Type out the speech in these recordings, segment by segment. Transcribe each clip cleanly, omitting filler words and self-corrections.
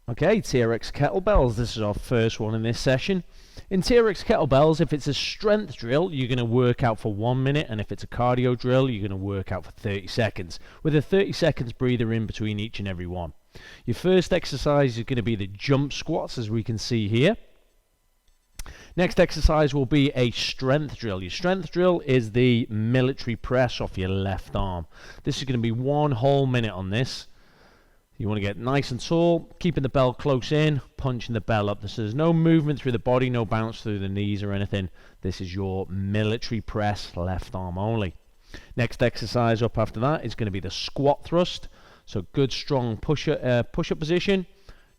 Okay, TRX Kettlebells, this is our first one in this session. In TRX Kettlebells, if it's a strength drill, you're going to work out for 1 minute, and if it's a cardio drill, you're going to work out for 30 seconds, with a 30 seconds breather in between each and every one. Your first exercise is going to be the jump squats, as we can see here. Next exercise will be a strength drill. Your strength drill is the military press off your left arm. This is going to be 1 whole minute on this. You want to get nice and tall, keeping the bell close in, punching the bell up. There's no movement through the body, no bounce through the knees or anything. This is your military press, left arm only. Next exercise up after that is going to be the squat thrust. So good strong push-up position,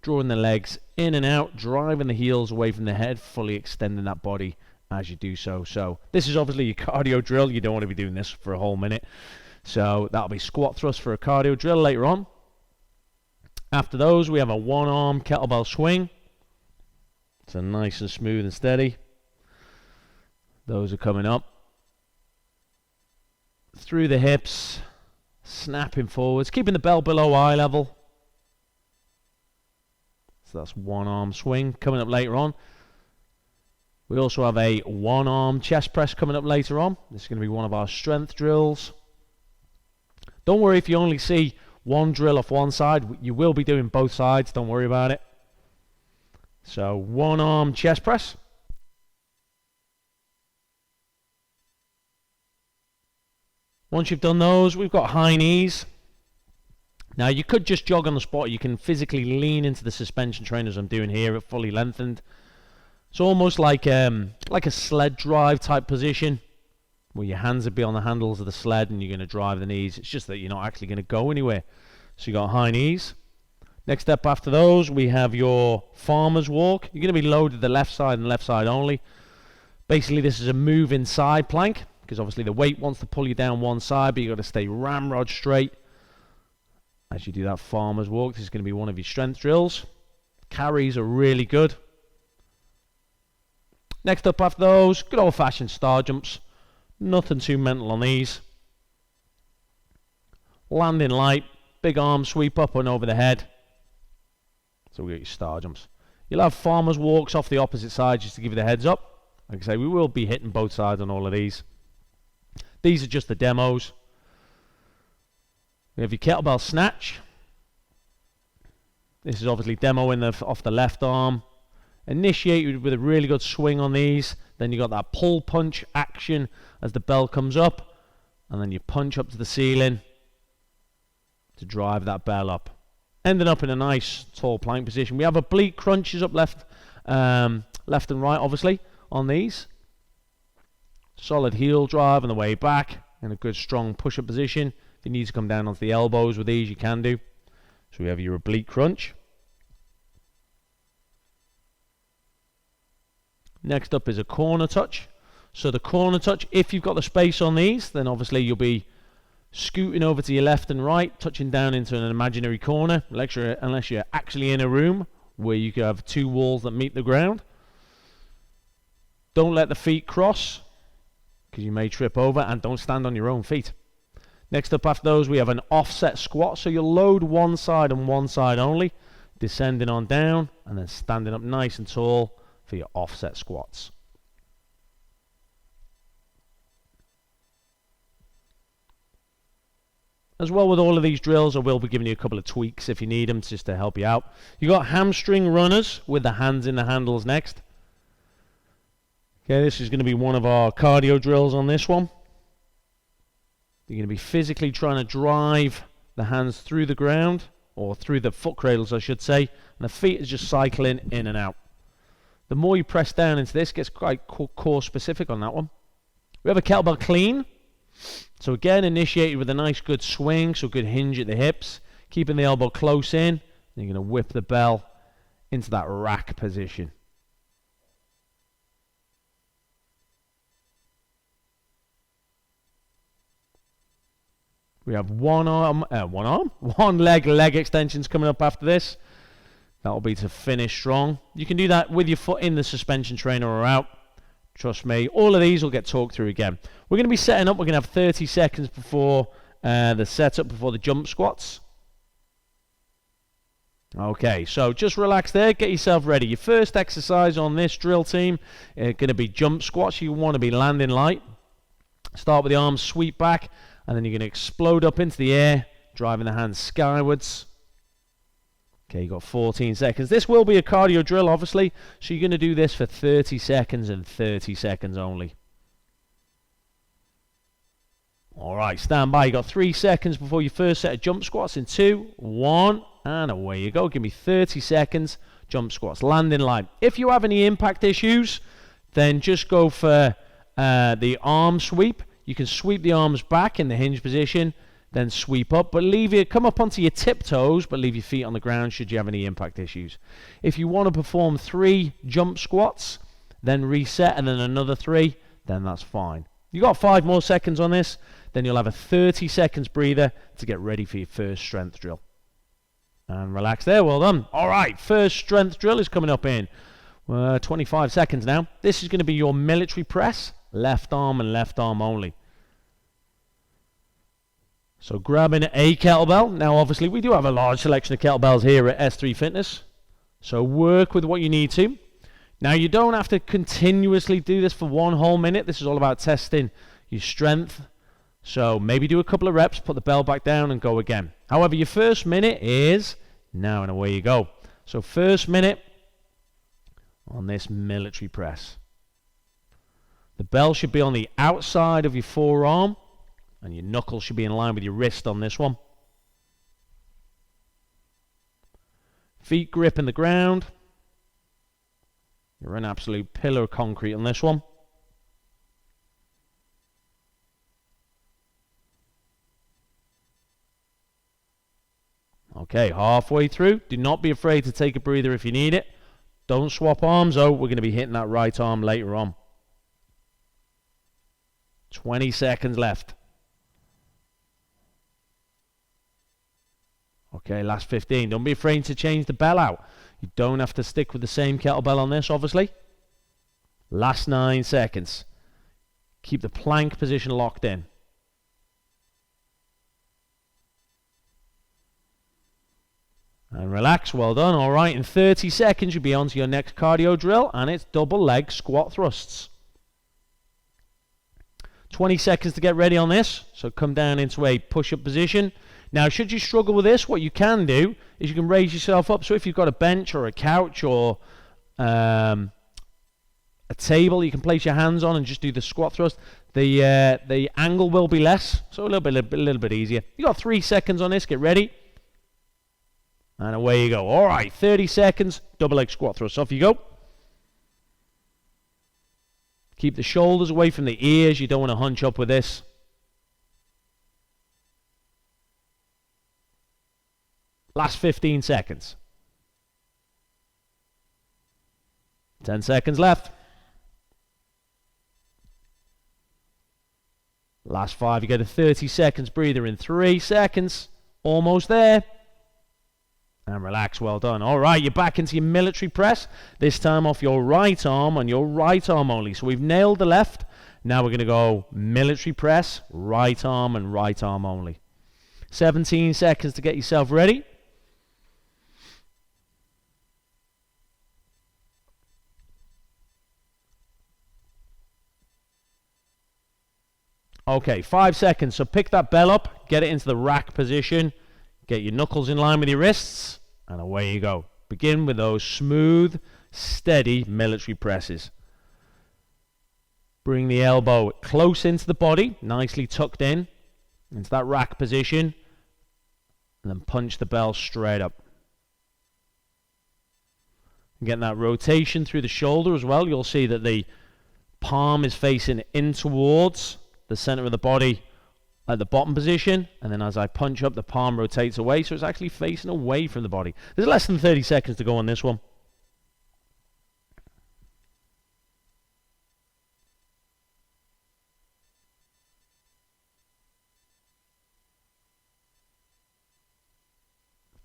drawing the legs in and out, driving the heels away from the head, fully extending that body as you do so. So this is obviously your cardio drill. You don't want to be doing this for a whole minute. So that'll be squat thrust for a cardio drill later on. After those, we have a 1-arm kettlebell swing. So nice and smooth and steady. Those are coming up. Through the hips, snapping forwards, keeping the bell below eye level. So that's 1-arm swing coming up later on. We also have a 1-arm chest press coming up later on. This is going to be one of our strength drills. Don't worry if you only see one drill off one side. You will be doing both sides, don't worry about it. So 1-arm chest press. Once you've done those, we've got high knees. Now you could just jog on the spot. You can physically lean into the suspension train as I'm doing here at fully lengthened. It's almost like a sled drive type position, where your hands would be on the handles of the sled and you're going to drive the knees. It's just that you're not actually going to go anywhere. So you got high knees. Next step after those, we have your farmer's walk. You're going to be loaded the left side and left side only. Basically, this is a moving side plank, because obviously the weight wants to pull you down one side, but you've got to stay ramrod straight as you do that farmer's walk. This is going to be one of your strength drills. Carries are really good. Next up after those, good old-fashioned star jumps. Nothing too mental on these. Landing light, big arm sweep up and over the head. So we got your star jumps. You'll have farmer's walks off the opposite side just to give you the heads up. Like I say, we will be hitting both sides on all of these. These are just the demos. We have your kettlebell snatch. This is obviously demoing off the left arm. Initiated with a really good swing on these. Then you got that pull punch action as the bell comes up, and then you punch up to the ceiling to drive that bell up, ending up in a nice tall plank position. We have oblique crunches up left and right, obviously, on these. Solid heel drive on the way back, and a good strong push-up position. If you need to come down onto the elbows with these, you can do. So we have your oblique crunch. Next up is a corner touch. So the corner touch, if you've got the space on these, then obviously you'll be scooting over to your left and right, touching down into an imaginary corner, unless you're actually in a room where you can have 2 walls that meet the ground. Don't let the feet cross, because you may trip over, and don't stand on your own feet. Next up after those, we have an offset squat. So you'll load one side and one side only, descending on down, and then standing up nice and tall for your offset squats. As well, with all of these drills, I will be giving you a couple of tweaks if you need them, just to help you out. You got hamstring runners with the hands in the handles next. Okay, this is going to be one of our cardio drills on this one. You're going to be physically trying to drive the hands through the ground, or through the foot cradles, I should say, and the feet is just cycling in and out. The more you press down into this, it gets quite core specific on that one. We have a kettlebell clean. So again, initiated with a nice good swing, so good hinge at the hips, keeping the elbow close in, and you're going to whip the bell into that rack position. We have one leg extensions coming up after this. That'll be to finish strong. You can do that with your foot in the suspension trainer or out. Trust me, all of these will get talked through again. We're going to be setting up. We're going to have 30 seconds before the setup, before the jump squats. Okay, so just relax there, get yourself ready. Your first exercise on this drill team is going to be jump squats. You want to be landing light. Start with the arms sweep back, and then you're going to explode up into the air, driving the hands skywards. Okay, you got 14 seconds. This will be a cardio drill, obviously, so you're going to do this for 30 seconds and 30 seconds only. Alright, stand by. You got 3 seconds before your first set of jump squats in 2, 1, and away you go. Give me 30 seconds, jump squats, landing light. If you have any impact issues, then just go for the arm sweep. You can sweep the arms back in the hinge position, then sweep up, but come up onto your tiptoes, but leave your feet on the ground should you have any impact issues. If you want to perform 3 jump squats, then reset, and then another 3, then that's fine. You got 5 more seconds on this, then you'll have a 30 seconds breather to get ready for your first strength drill. And relax there, well done. Alright, first strength drill is coming up in 25 seconds now. This is going to be your military press, left arm and left arm only. So grabbing a kettlebell. Now obviously we do have a large selection of kettlebells here at S3 Fitness. So work with what you need to. Now you don't have to continuously do this for 1 whole minute. This is all about testing your strength. So maybe do a couple of reps, put the bell back down and go again. However, your first minute is now, and away you go. So first minute on this military press. The bell should be on the outside of your forearm, and your knuckles should be in line with your wrist on this one. Feet gripping the ground. You're an absolute pillar of concrete on this one. Okay, halfway through. Do not be afraid to take a breather if you need it. Don't swap arms, though. We're going to be hitting that right arm later on. 20 seconds left. Okay, last 15. Don't be afraid to change the bell out. You don't have to stick with the same kettlebell on this, obviously. Last 9 seconds. Keep the plank position locked in. And relax, well done. Alright, in 30 seconds you'll be on to your next cardio drill, and it's double leg squat thrusts. 20 seconds to get ready on this, so come down into a push-up position. Now, should you struggle with this, what you can do is you can raise yourself up. So if you've got a bench or a couch or a table you can place your hands on and just do the squat thrust, the angle will be less, so a little bit easier. You got 3 seconds on this, get ready. And away you go. Alright, 30 seconds, double leg squat thrust. Off you go. Keep the shoulders away from the ears. You don't want to hunch up with this. Last 15 seconds. 10 seconds left. Last 5. You get a 30 seconds breather in 3 seconds. Almost there. And relax, well done. Alright, you're back into your military press. This time off your right arm on your right arm only. So we've nailed the left. Now we're going to go military press, right arm and right arm only. 17 seconds to get yourself ready. Okay, 5 seconds. So pick that bell up, get it into the rack position. Get your knuckles in line with your wrists, and away you go. Begin with those smooth, steady military presses. Bring the elbow close into the body, nicely tucked in, into that rack position, and then punch the bell straight up. Getting that rotation through the shoulder as well. You'll see that the palm is facing in towards the center of the body at the bottom position, and then as I punch up, the palm rotates away, so it's actually facing away from the body. There's less than 30 seconds to go on this one.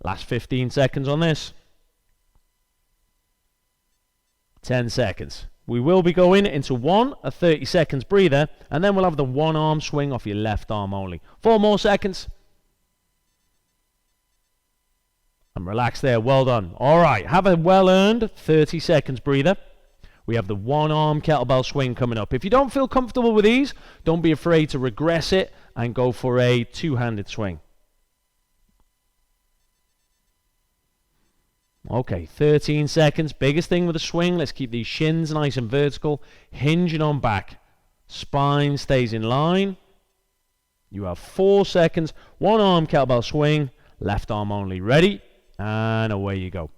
Last 15 seconds on this. 10 seconds. We will be going into a 30 seconds breather, and then we'll have the one arm swing off your left arm only. 4 more seconds. And relax there. Well done. All right. Have a well-earned 30 seconds breather. We have the one-arm kettlebell swing coming up. If you don't feel comfortable with these, don't be afraid to regress it and go for a two-handed swing. Okay, 13 seconds. Biggest thing with the swing, let's keep these shins nice and vertical, hinging on back. Spine stays in line. You have 4 seconds. One-arm kettlebell swing, left arm only. Ready? And away you go.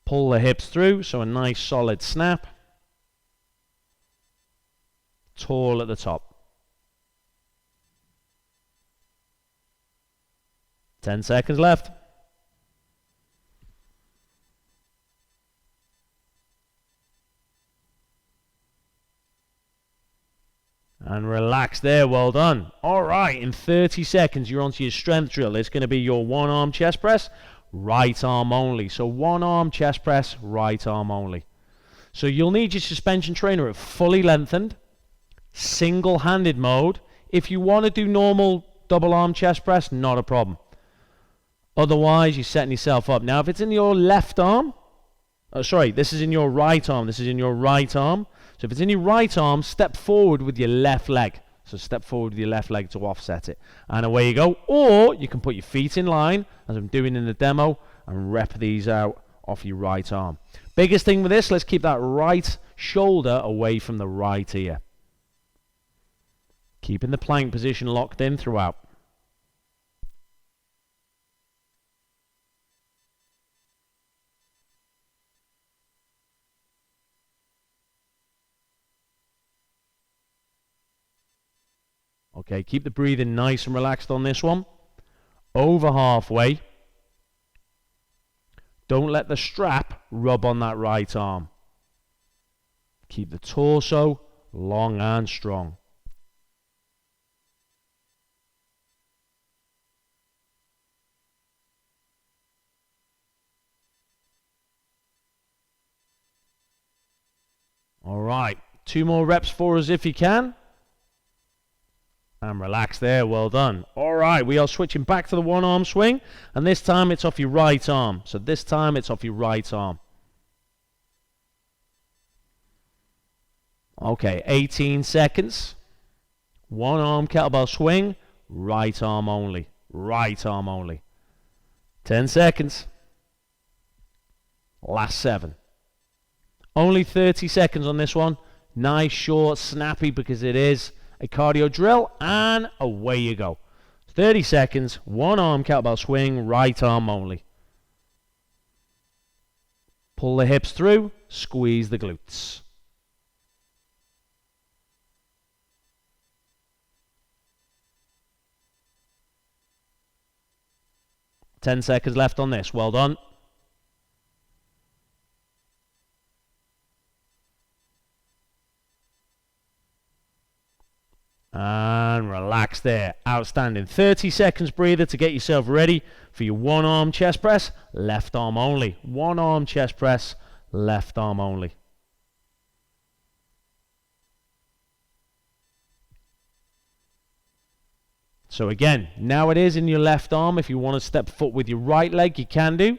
Pull the hips through, so a nice solid snap. Tall at the top. 10 seconds left. And relax there, well done. All right, in 30 seconds, you're onto your strength drill. It's going to be your one-arm chest press, right arm only. So one-arm chest press, right arm only. So you'll need your suspension trainer at fully lengthened, single-handed mode. If you want to do normal double-arm chest press, not a problem. Otherwise, you're setting yourself up. Now, if it's in your left arm, this is in your right arm. This is in your right arm. So if it's in your right arm, step forward with your left leg. So step forward with your left leg to offset it. And away you go. Or you can put your feet in line, as I'm doing in the demo, and rep these out off your right arm. Biggest thing with this, let's keep that right shoulder away from the right ear. Keeping the plank position locked in throughout. Okay, keep the breathing nice and relaxed on this one. Over halfway. Don't let the strap rub on that right arm. Keep the torso long and strong. All right, 2 more reps for us if you can. And relax there, well done. All right, we are switching back to the one-arm swing, and this time it's off your right arm. So this time it's off your right arm. Okay, 18 seconds. One-arm kettlebell swing, right arm only. Right arm only. 10 seconds. Last 7. Only 30 seconds on this one. Nice, short, snappy, because it is a cardio drill, and away you go. 30 seconds, one-arm kettlebell swing, right arm only. Pull the hips through, squeeze the glutes. Ten seconds left on this, well done. And relax there. Outstanding. 30 seconds breather to get yourself ready for your one-arm chest press, left arm only. One-arm chest press, left arm only. So again, now it is in your left arm. If you want to step foot with your right leg, you can do.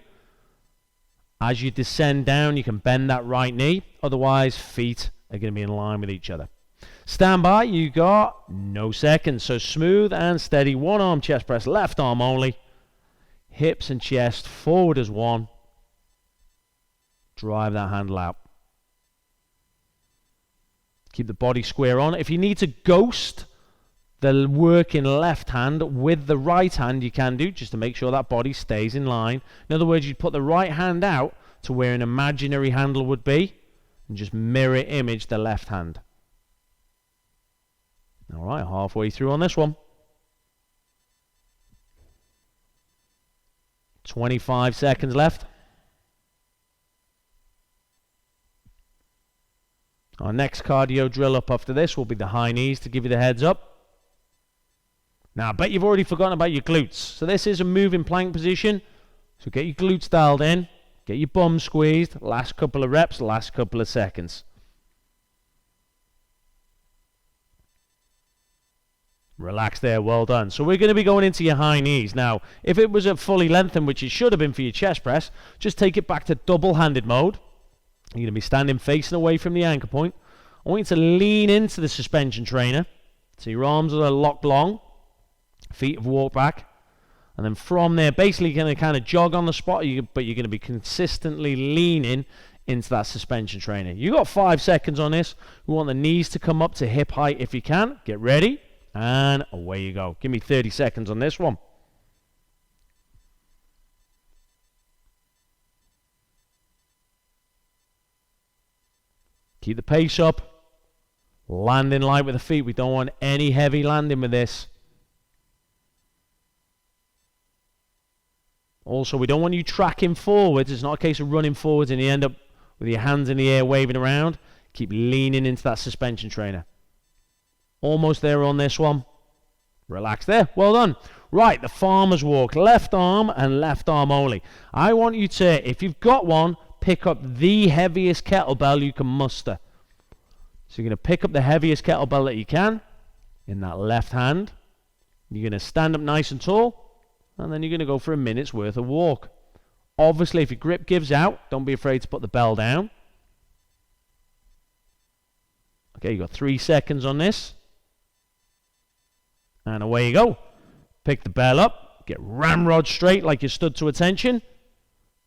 As you descend down, you can bend that right knee. Otherwise, feet are going to be in line with each other. Stand by, you got no seconds. So smooth and steady. One arm chest press, left arm only. Hips and chest forward as one. Drive that handle out. Keep the body square on. If you need to ghost the working left hand with the right hand, you can do, just to make sure that body stays in line. In other words, you'd put the right hand out to where an imaginary handle would be and just mirror image the left hand. All right, halfway through on this one. 25 seconds left. Our next cardio drill up after this will be the high knees to give you the heads up. Now, I bet you've already forgotten about your glutes. So this is a moving plank position. So get your glutes dialed in. Get your bum squeezed. Last couple of reps, last couple of seconds. Relax there, well done. So we're going to be going into your high knees. Now, if it was at fully lengthened, which it should have been for your chest press, just take it back to double-handed mode. You're going to be standing facing away from the anchor point. I want you to lean into the suspension trainer. So your arms are locked long. Feet have walked back. And then from there, basically you're going to kind of jog on the spot, but you're going to be consistently leaning into that suspension trainer. You've got 5 seconds on this. We want the knees to come up to hip height if you can. Get ready. And away you go. Give me 30 seconds on this one. Keep the pace up. Landing light with the feet. We don't want any heavy landing with this. Also, we don't want you tracking forwards. It's not a case of running forwards and you end up with your hands in the air waving around. Keep leaning into that suspension trainer. Almost there on this one. Relax there. Well done. Right, the farmer's walk. Left arm and left arm only. I want you to, if you've got one, pick up the heaviest kettlebell you can muster. So you're going to pick up the heaviest kettlebell that you can in that left hand. You're going to stand up nice and tall, and then you're going to go for a minute's worth of walk. Obviously, if your grip gives out, don't be afraid to put the bell down. Okay, you've got 3 seconds on this. And away you go. Pick the bell up, get ramrod straight like you stood to attention,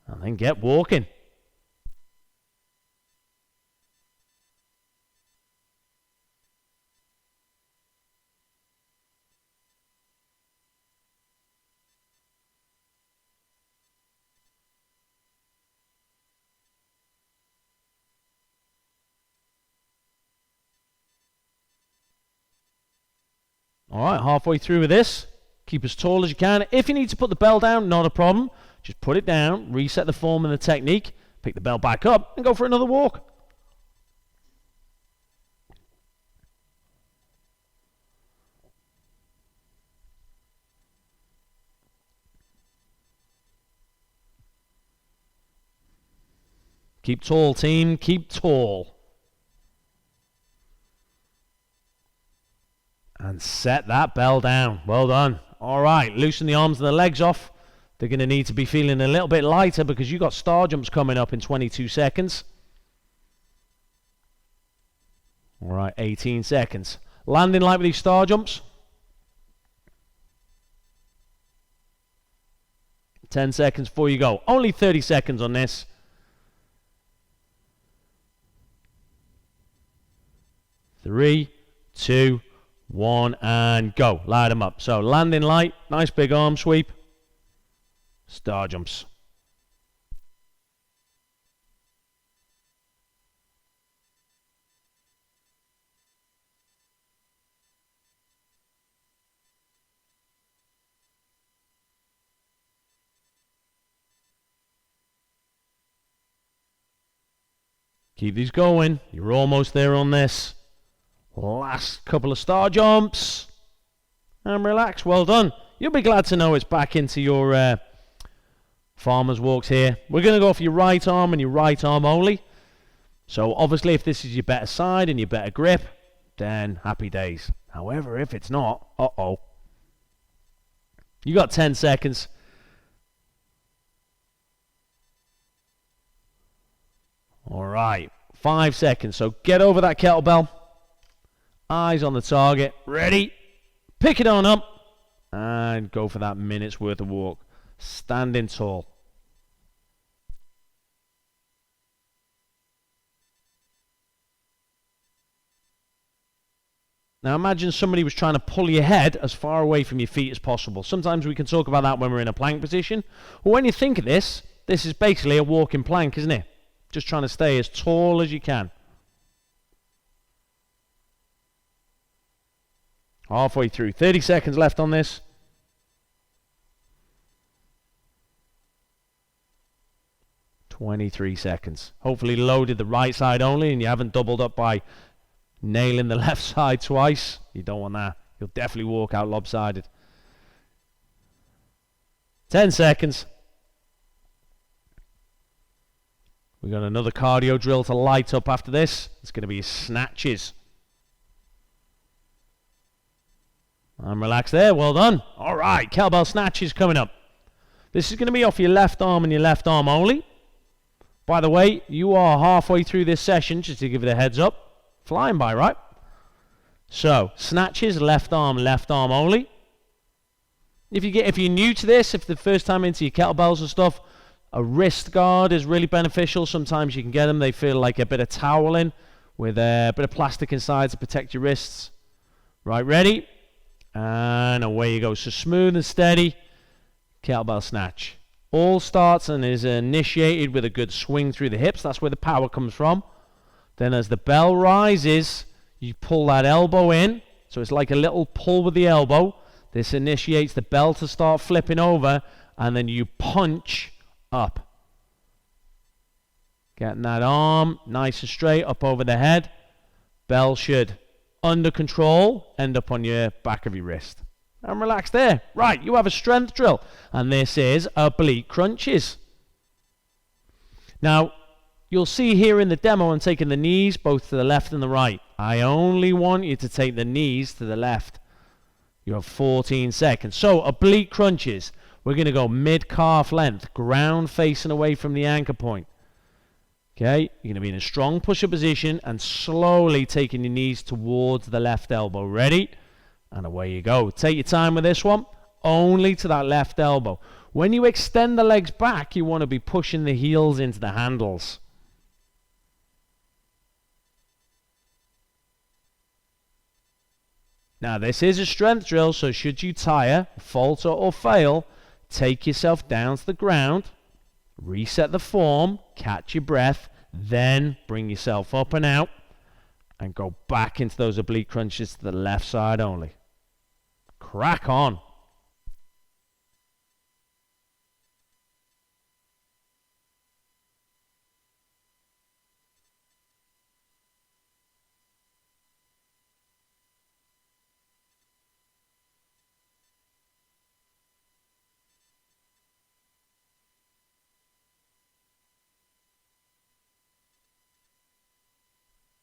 and then get walking. Alright, halfway through with this. Keep as tall as you can. If you need to put the bell down, not a problem. Just put it down, reset the form and the technique, pick the bell back up, and go for another walk. Keep tall, team. Keep tall. And set that bell down. Well done. All right, loosen the arms and the legs off. They're going to need to be feeling a little bit lighter because you've got star jumps coming up in 22 seconds. All right, 18 seconds. Landing light with these star jumps. 10 seconds before you go. Only 30 seconds on this. 3, 2, 1, and go. Light them up. So landing light, nice big arm sweep. Star jumps. Keep these going. You're almost there on this. Last couple of star jumps. And relax. Well done. You'll be glad to know it's back into your farmer's walks here. We're going to go for your right arm and your right arm only. So obviously if this is your better side and your better grip, then happy days. However, if it's not, uh-oh. You got 10 seconds. All right, 5 seconds. So get over that kettlebell. Eyes on the target. Ready? Pick it on up. And go for that minute's worth of walk. Standing tall. Now imagine somebody was trying to pull your head as far away from your feet as possible. Sometimes we can talk about that when we're in a plank position. Well, when you think of this is basically a walking plank, isn't it? Just trying to stay as tall as you can. Halfway through. 30 seconds left on this. "23 seconds. Hopefully loaded the right side only and you haven't doubled up by nailing the left side twice. You don't want that. You'll definitely walk out lopsided. 10 seconds. We've got another cardio drill to light up after this. It's going to be snatches. And relax there. Well done. All right, kettlebell snatches coming up. This is going to be off your left arm and your left arm only. By the way, you are halfway through this session, just to give it a heads up. Flying by, right? So, snatches, left arm only. If you're new to this, if the first time into your kettlebells and stuff, a wrist guard is really beneficial. Sometimes you can get them. They feel like a bit of toweling with a bit of plastic inside to protect your wrists. Right, ready? And away you go. So smooth and steady kettlebell snatch. All starts and is initiated with a good swing through the hips. That's where the power comes from. Then as the bell rises, you pull that elbow in. So it's like a little pull with the elbow. This initiates the bell to start flipping over, and then you punch up. Getting that arm nice and straight up over the head. Bell should, under control, end up on your back of your wrist. And relax there. Right, you have a strength drill. And this is oblique crunches. Now, you'll see here in the demo I'm taking the knees both to the left and the right. I only want you to take the knees to the left. You have 14 seconds. So, oblique crunches. We're going to go mid-calf length, ground facing away from the anchor point. Okay, you're going to be in a strong push-up position and slowly taking your knees towards the left elbow. Ready? And away you go. Take your time with this one. Only to that left elbow. When you extend the legs back, you want to be pushing the heels into the handles. Now, this is a strength drill, so should you tire, falter, or fail, take yourself down to the ground, reset the form, catch your breath, then bring yourself up and out, and go back into those oblique crunches to the left side only. Crack on.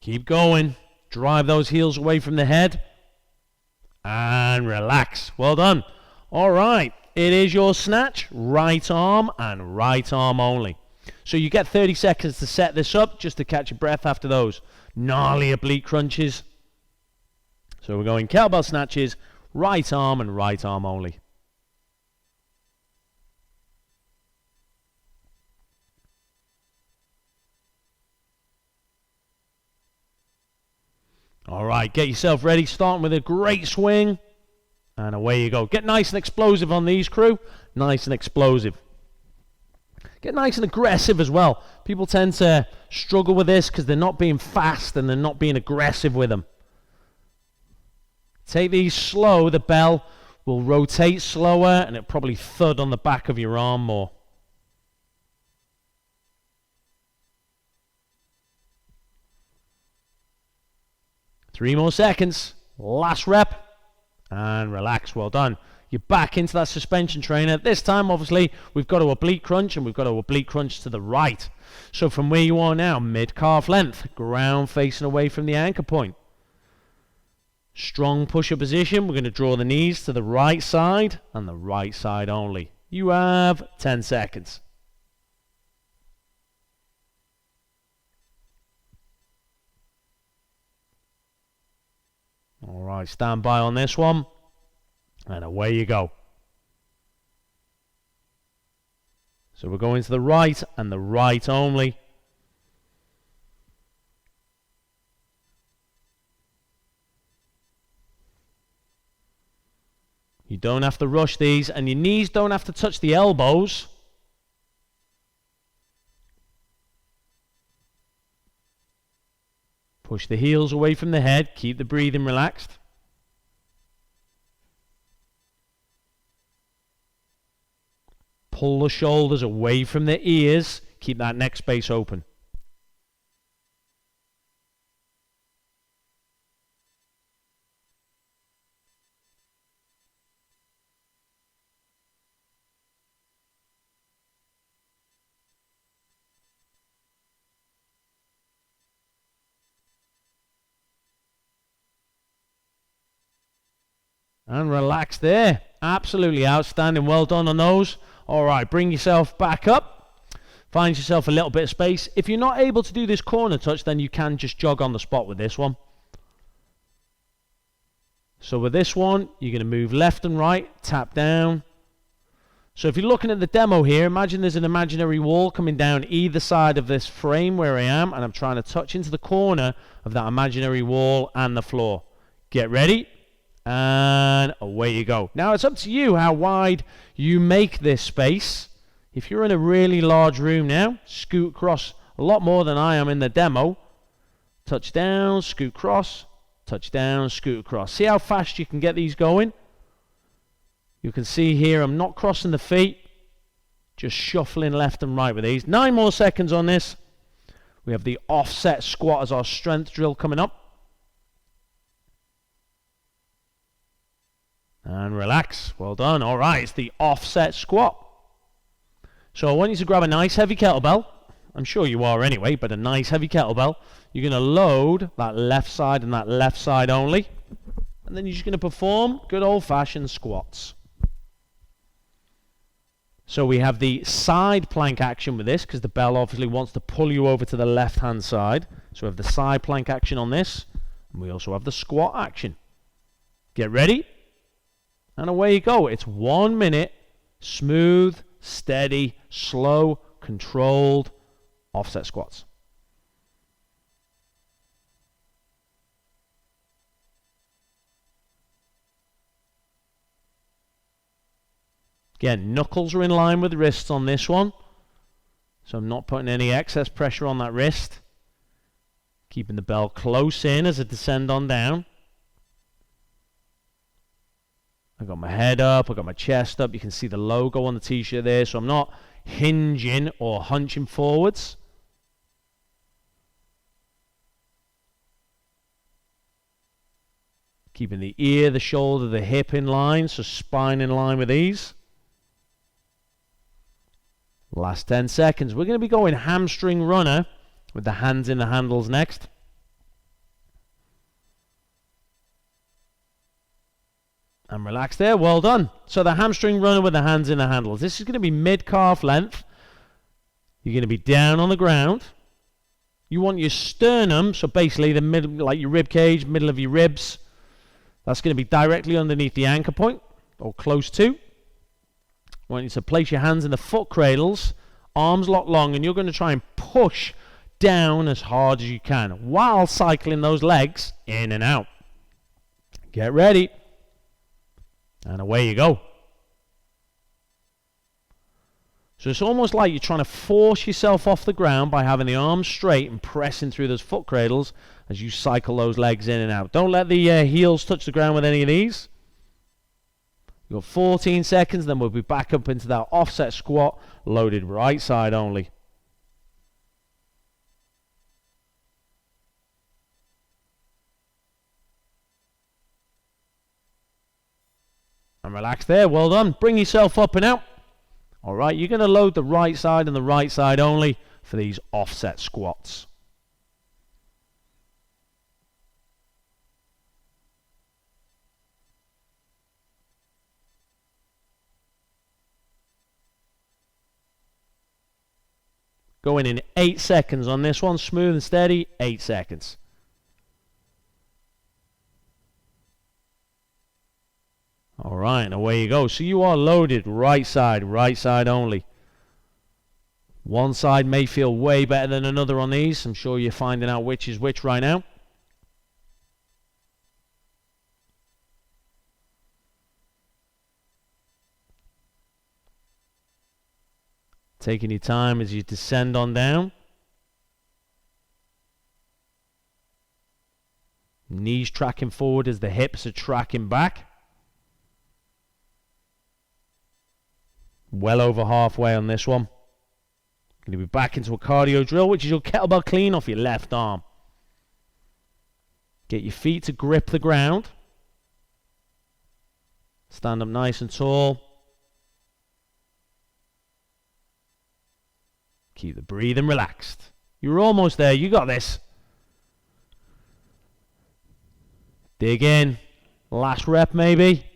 Keep going. Drive those heels away from the head. And relax. Well done. All right. It is your snatch, right arm and right arm only. So you get 30 seconds to set this up just to catch your breath after those gnarly oblique crunches. So we're going kettlebell snatches, right arm and right arm only. All right, get yourself ready, starting with a great swing, and away you go. Get nice and explosive on these, crew. Nice and explosive. Get nice and aggressive as well. People tend to struggle with this because they're not being fast and they're not being aggressive with them. Take these slow, the bell will rotate slower and it'll probably thud on the back of your arm more. Three more seconds. Last rep. And relax. Well done. You're back into that suspension trainer. This time, obviously, we've got to oblique crunch, and we've got to oblique crunch to the right. So from where you are now, mid-calf length, ground facing away from the anchor point. Strong push-up position. We're going to draw the knees to the right side, and the right side only. You have 10 seconds. All right, stand by on this one. And away you go. So we're going to the right and the right only. You don't have to rush these, and your knees don't have to touch the elbows. Push the heels away from the head. Keep the breathing relaxed. Pull the shoulders away from the ears. Keep that neck space open. And relax there. Absolutely outstanding. Well done on those. All right, bring yourself back up. Find yourself a little bit of space. If you're not able to do this corner touch, then you can just jog on the spot with this one. So with this one, you're going to move left and right, tap down. So if you're looking at the demo here, imagine there's an imaginary wall coming down either side of this frame where I am, and I'm trying to touch into the corner of that imaginary wall and the floor. Get ready, and away you go. Now it's up to you how wide you make this space. If you're in a really large room now, scoot across a lot more than I am in the demo. Touch down, scoot across, touch down, scoot across. See how fast you can get these going? You can see here I'm not crossing the feet, just shuffling left and right with these. 9 more seconds on this. We have the offset squat as our strength drill coming up. And relax. Well done. All right, it's the offset squat. So I want you to grab a nice heavy kettlebell. I'm sure you are anyway, but a nice heavy kettlebell. You're going to load that left side and that left side only. And then you're just going to perform good old-fashioned squats. So we have the side plank action with this, because the bell obviously wants to pull you over to the left-hand side. So we have the side plank action on this, and we also have the squat action. Get ready, and away you go. It's 1 minute, smooth, steady, slow, controlled offset squats. Again, knuckles are in line with wrists on this one, so I'm not putting any excess pressure on that wrist. Keeping the bell close in as I descend on down. I've got my head up, I've got my chest up. You can see the logo on the t-shirt there, so I'm not hinging or hunching forwards. Keeping the ear, the shoulder, the hip in line, so spine in line with these. Last 10 seconds. We're going to be going hamstring runner with the hands in the handles next. And relax there. Well done. So the hamstring runner with the hands in the handles. This is going to be mid-calf length. You're going to be down on the ground. You want your sternum, so basically the middle, like your rib cage, middle of your ribs. That's going to be directly underneath the anchor point, or close to. I want you to place your hands in the foot cradles, arms locked long, and you're going to try and push down as hard as you can while cycling those legs in and out. Get ready. And away you go. So it's almost like you're trying to force yourself off the ground by having the arms straight and pressing through those foot cradles as you cycle those legs in and out. Don't let the heels touch the ground with any of these. You've got 14 seconds, then we'll be back up into that offset squat, loaded right side only. And relax there, well done. Bring yourself up and out. All right, you're going to load the right side and the right side only for these offset squats. Going in 8 seconds on this one, smooth and steady, 8 seconds. All right, and away you go. So you are loaded right side only. One side may feel way better than another on these. I'm sure you're finding out which is which right now. Taking your time as you descend on down. Knees tracking forward as the hips are tracking back. Well over halfway on this one. Going to be back into a cardio drill, which is your kettlebell clean off your left arm. Get your feet to grip the ground. Stand up nice and tall. Keep the breathing relaxed. You're almost there. You got this. Dig in. Last rep maybe.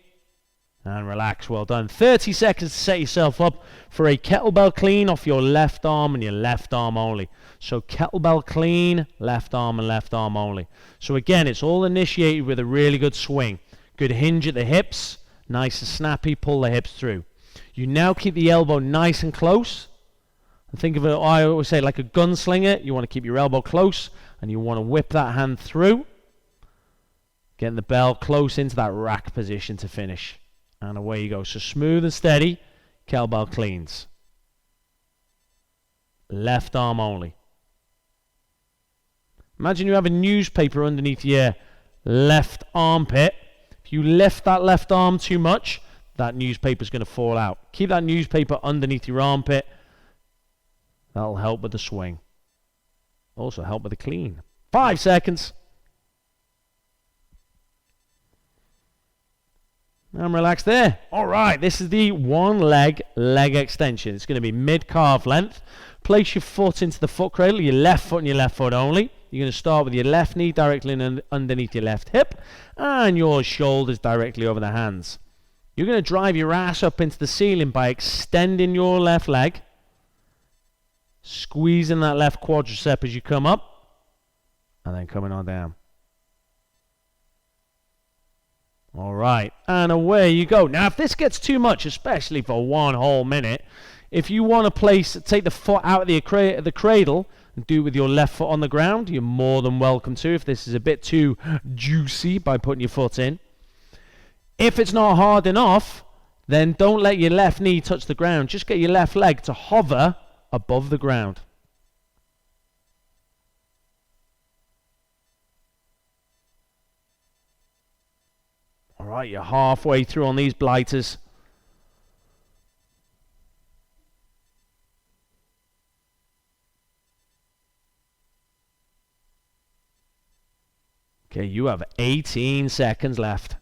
And relax. Well done. 30 seconds to set yourself up for a kettlebell clean off your left arm and your left arm only. So kettlebell clean, left arm and left arm only. So again, it's all initiated with a really good swing. Good hinge at the hips. Nice and snappy. Pull the hips through. You now keep the elbow nice and close. And think of it, I always say, like a gunslinger. You want to keep your elbow close and you want to whip that hand through. Getting the bell close into that rack position to finish. And away you go. So smooth and steady, kettlebell cleans. Left arm only. Imagine you have a newspaper underneath your left armpit. If you lift that left arm too much, that newspaper's going to fall out. Keep that newspaper underneath your armpit. That'll help with the swing. Also help with the clean. 5 seconds. I'm relaxed there. All right, this is the one leg extension. It's going to be mid-calf length. Place your foot into the foot cradle, your left foot and your left foot only. You're going to start with your left knee directly underneath your left hip and your shoulders directly over the hands. You're going to drive your ass up into the ceiling by extending your left leg, squeezing that left quadricep as you come up, and then coming on down. All right, and away you go. Now, if this gets too much, especially for 1 whole minute, if you want to take the foot out of the cradle and do it with your left foot on the ground, you're more than welcome to. If this is a bit too juicy, by putting your foot in. If it's not hard enough, then don't let your left knee touch the ground. Just get your left leg to hover above the ground. All right, you're halfway through on these blighters. Okay, you have 18 seconds left.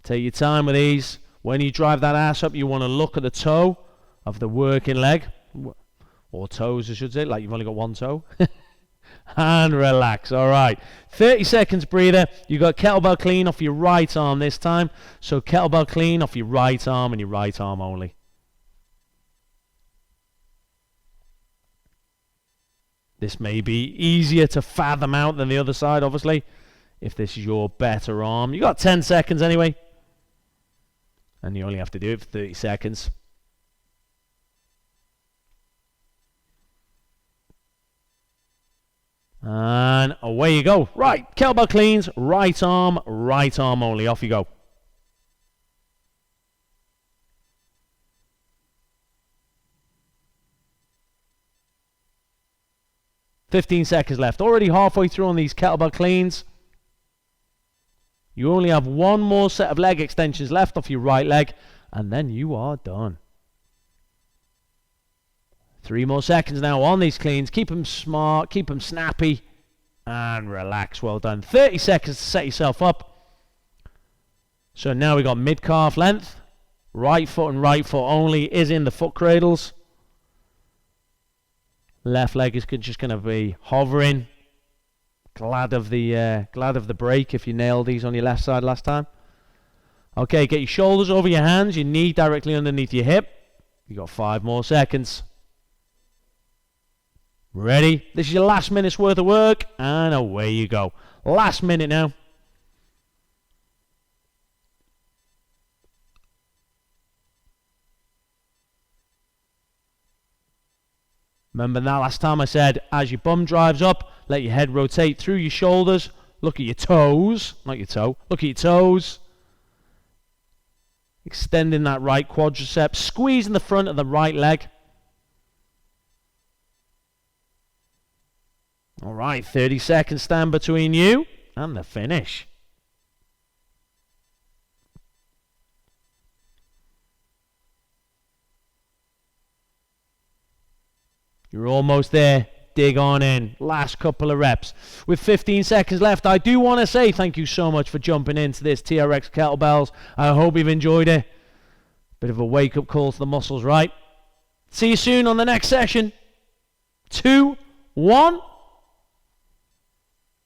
Take your time with these. When you drive that ass up, you want to look at the toe of the working leg. Or toes, I should say, like you've only got one toe. And relax. All right. 30 seconds breather. You got kettlebell clean off your right arm this time. So kettlebell clean off your right arm and your right arm only. This may be easier to fathom out than the other side, obviously, if this is your better arm. You got 10 seconds anyway. And you only have to do it for 30 seconds. And away you go. Right, kettlebell cleans, right arm only. Off you go. $15 seconds left. Already halfway through on these kettlebell cleans. You only have one more set of leg extensions left off your right leg, and then you are done. 3 more seconds now on these cleans. Keep them smart, keep them snappy, and relax. Well done. 30 seconds to set yourself up. So now we got mid-calf length. Right foot and right foot only is in the foot cradles. Left leg is just going to be hovering. Glad of the break if you nailed these on your left side last time. Okay, get your shoulders over your hands, your knee directly underneath your hip. You got 5 more seconds. Ready? This is your last minute's worth of work, and away you go. Last minute now. Remember that last time I said, as your bum drives up, let your head rotate through your shoulders. Look at your toes, not your toe. Look at your toes. Extending that right quadricep, squeezing the front of the right leg. All right, 30 seconds stand between you and the finish. You're almost there. Dig on in. Last couple of reps. With 15 seconds left, I do want to say thank you so much for jumping into this TRX Kettlebells. I hope you've enjoyed it. Bit of a wake-up call to the muscles, right? See you soon on the next session. 2, 1...